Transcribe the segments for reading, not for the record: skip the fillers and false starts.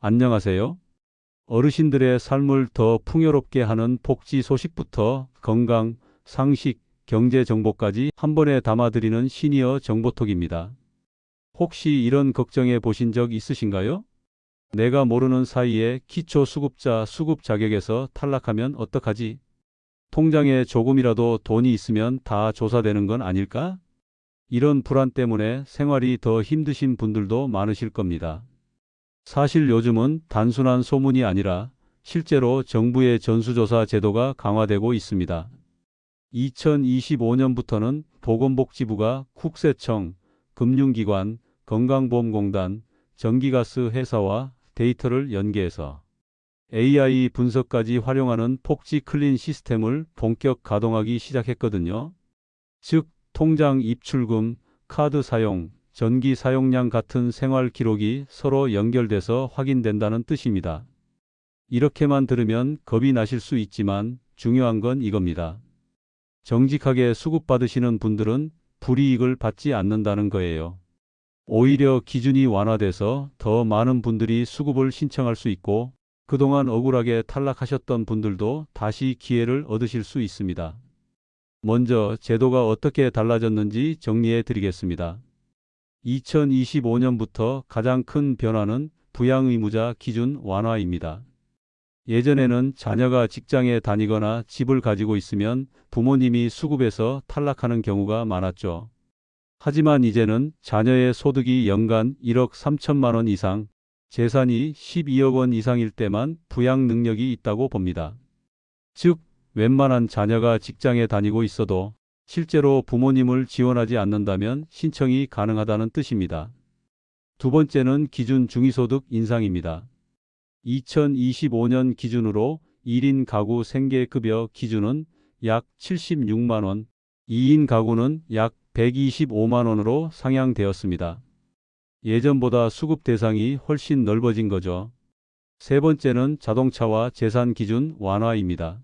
안녕하세요. 어르신들의 삶을 더 풍요롭게 하는 복지 소식부터 건강, 상식, 경제 정보까지 한 번에 담아드리는 시니어 정보톡입니다. 혹시 이런 걱정해 보신 적 있으신가요? 내가 모르는 사이에 기초수급자 수급 자격에서 탈락하면 어떡하지? 통장에 조금이라도 돈이 있으면 다 조사되는 건 아닐까? 이런 불안 때문에 생활이 더 힘드신 분들도 많으실 겁니다. 사실 요즘은 단순한 소문이 아니라 실제로 정부의 전수조사 제도가 강화되고 있습니다. 2025년부터는 보건복지부가 국세청, 금융기관, 건강보험공단, 전기가스 회사와 데이터를 연계해서 AI 분석까지 활용하는 복지 클린 시스템을 본격 가동하기 시작했거든요. 즉, 통장 입출금, 카드 사용, 전기 사용량 같은 생활 기록이 서로 연결돼서 확인된다는 뜻입니다. 이렇게만 들으면 겁이 나실 수 있지만 중요한 건 이겁니다. 정직하게 수급받으시는 분들은 불이익을 받지 않는다는 거예요. 오히려 기준이 완화돼서 더 많은 분들이 수급을 신청할 수 있고 그동안 억울하게 탈락하셨던 분들도 다시 기회를 얻으실 수 있습니다. 먼저 제도가 어떻게 달라졌는지 정리해 드리겠습니다. 2025년부터 가장 큰 변화는 부양의무자 기준 완화입니다. 예전에는 자녀가 직장에 다니거나 집을 가지고 있으면 부모님이 수급에서 탈락하는 경우가 많았죠. 하지만 이제는 자녀의 소득이 연간 1억 3천만 원 이상, 재산이 12억 원 이상일 때만 부양 능력이 있다고 봅니다. 즉, 웬만한 자녀가 직장에 다니고 있어도 실제로 부모님을 지원하지 않는다면 신청이 가능하다는 뜻입니다. 두 번째는 기준 중위소득 인상입니다. 2025년 기준으로 1인 가구 생계급여 기준은 약 76만 원, 2인 가구는 약 125만 원으로 상향되었습니다. 예전보다 수급 대상이 훨씬 넓어진 거죠. 세 번째는 자동차와 재산 기준 완화입니다.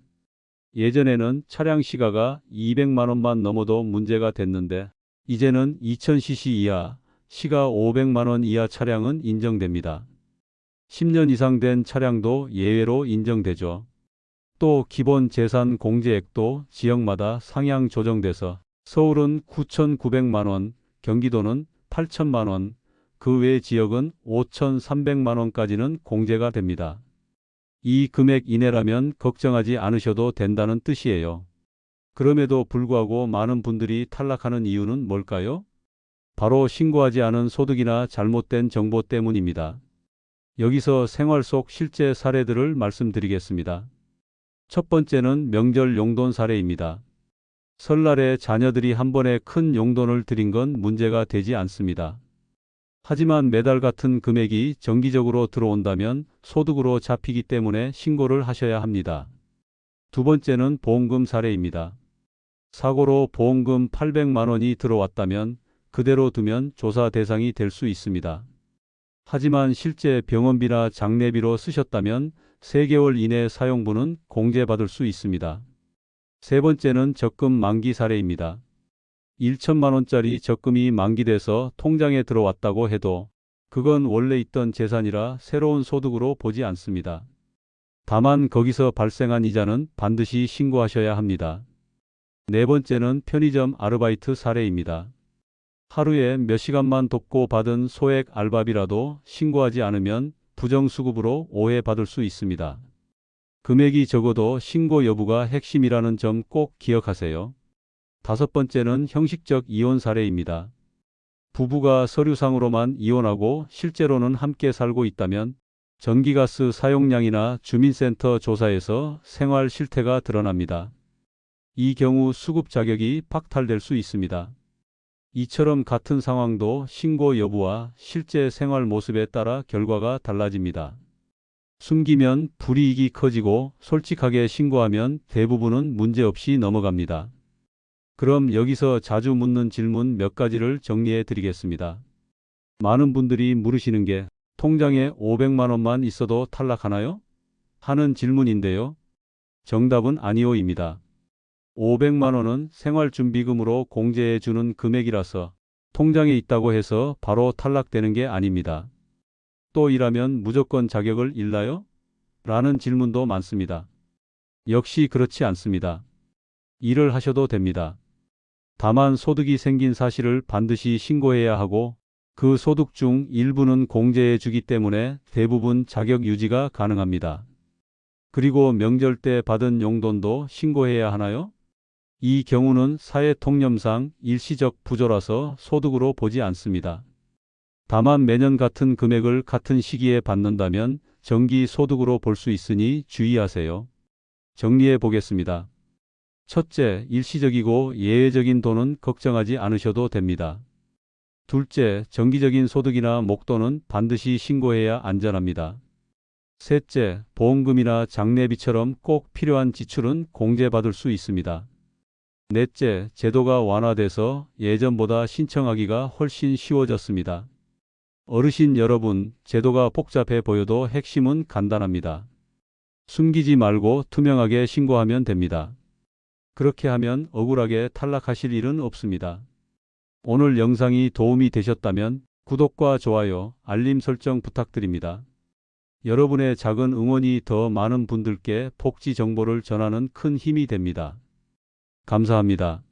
예전에는 차량 시가가 200만 원만 넘어도 문제가 됐는데 이제는 2000cc 이하, 시가 500만 원 이하 차량은 인정됩니다. 10년 이상 된 차량도 예외로 인정되죠. 또 기본 재산 공제액도 지역마다 상향 조정돼서 서울은 9,900만 원, 경기도는 8천만 원, 그 외 지역은 5,300만 원까지는 공제가 됩니다. 이 금액 이내라면 걱정하지 않으셔도 된다는 뜻이에요. 그럼에도 불구하고 많은 분들이 탈락하는 이유는 뭘까요? 바로 신고하지 않은 소득이나 잘못된 정보 때문입니다. 여기서 생활 속 실제 사례들을 말씀드리겠습니다. 첫 번째는 명절 용돈 사례입니다. 설날에 자녀들이 한 번에 큰 용돈을 드린 건 문제가 되지 않습니다. 하지만 매달 같은 금액이 정기적으로 들어온다면 소득으로 잡히기 때문에 신고를 하셔야 합니다. 두 번째는 보험금 사례입니다. 사고로 보험금 800만 원이 들어왔다면 그대로 두면 조사 대상이 될 수 있습니다. 하지만 실제 병원비나 장례비로 쓰셨다면 3개월 이내 사용분은 공제받을 수 있습니다. 세 번째는 적금 만기 사례입니다. 1천만 원짜리 적금이 만기돼서 통장에 들어왔다고 해도 그건 원래 있던 재산이라 새로운 소득으로 보지 않습니다. 다만 거기서 발생한 이자는 반드시 신고하셔야 합니다. 네 번째는 편의점 아르바이트 사례입니다. 하루에 몇 시간만 돕고 받은 소액 알바비라도 신고하지 않으면 부정수급으로 오해받을 수 있습니다. 금액이 적어도 신고 여부가 핵심이라는 점 꼭 기억하세요. 다섯 번째는 형식적 이혼 사례입니다. 부부가 서류상으로만 이혼하고 실제로는 함께 살고 있다면 전기가스 사용량이나 주민센터 조사에서 생활 실태가 드러납니다. 이 경우 수급 자격이 박탈될 수 있습니다. 이처럼 같은 상황도 신고 여부와 실제 생활 모습에 따라 결과가 달라집니다. 숨기면 불이익이 커지고 솔직하게 신고하면 대부분은 문제없이 넘어갑니다. 그럼 여기서 자주 묻는 질문 몇 가지를 정리해 드리겠습니다. 많은 분들이 물으시는 게 통장에 500만 원만 있어도 탈락하나요? 하는 질문인데요. 정답은 아니오입니다. 500만 원은 생활준비금으로 공제해 주는 금액이라서 통장에 있다고 해서 바로 탈락되는 게 아닙니다. 또 일하면 무조건 자격을 잃나요? 라는 질문도 많습니다. 역시 그렇지 않습니다. 일을 하셔도 됩니다. 다만 소득이 생긴 사실을 반드시 신고해야 하고 그 소득 중 일부는 공제해 주기 때문에 대부분 자격 유지가 가능합니다. 그리고 명절 때 받은 용돈도 신고해야 하나요? 이 경우는 사회 통념상 일시적 부조라서 소득으로 보지 않습니다. 다만 매년 같은 금액을 같은 시기에 받는다면 정기 소득으로 볼 수 있으니 주의하세요. 정리해 보겠습니다. 첫째, 일시적이고 예외적인 돈은 걱정하지 않으셔도 됩니다. 둘째, 정기적인 소득이나 목돈은 반드시 신고해야 안전합니다. 셋째, 보험금이나 장례비처럼 꼭 필요한 지출은 공제받을 수 있습니다. 넷째, 제도가 완화돼서 예전보다 신청하기가 훨씬 쉬워졌습니다. 어르신 여러분, 제도가 복잡해 보여도 핵심은 간단합니다. 숨기지 말고 투명하게 신고하면 됩니다. 그렇게 하면 억울하게 탈락하실 일은 없습니다. 오늘 영상이 도움이 되셨다면 구독과 좋아요, 알림 설정 부탁드립니다. 여러분의 작은 응원이 더 많은 분들께 복지 정보를 전하는 큰 힘이 됩니다. 감사합니다.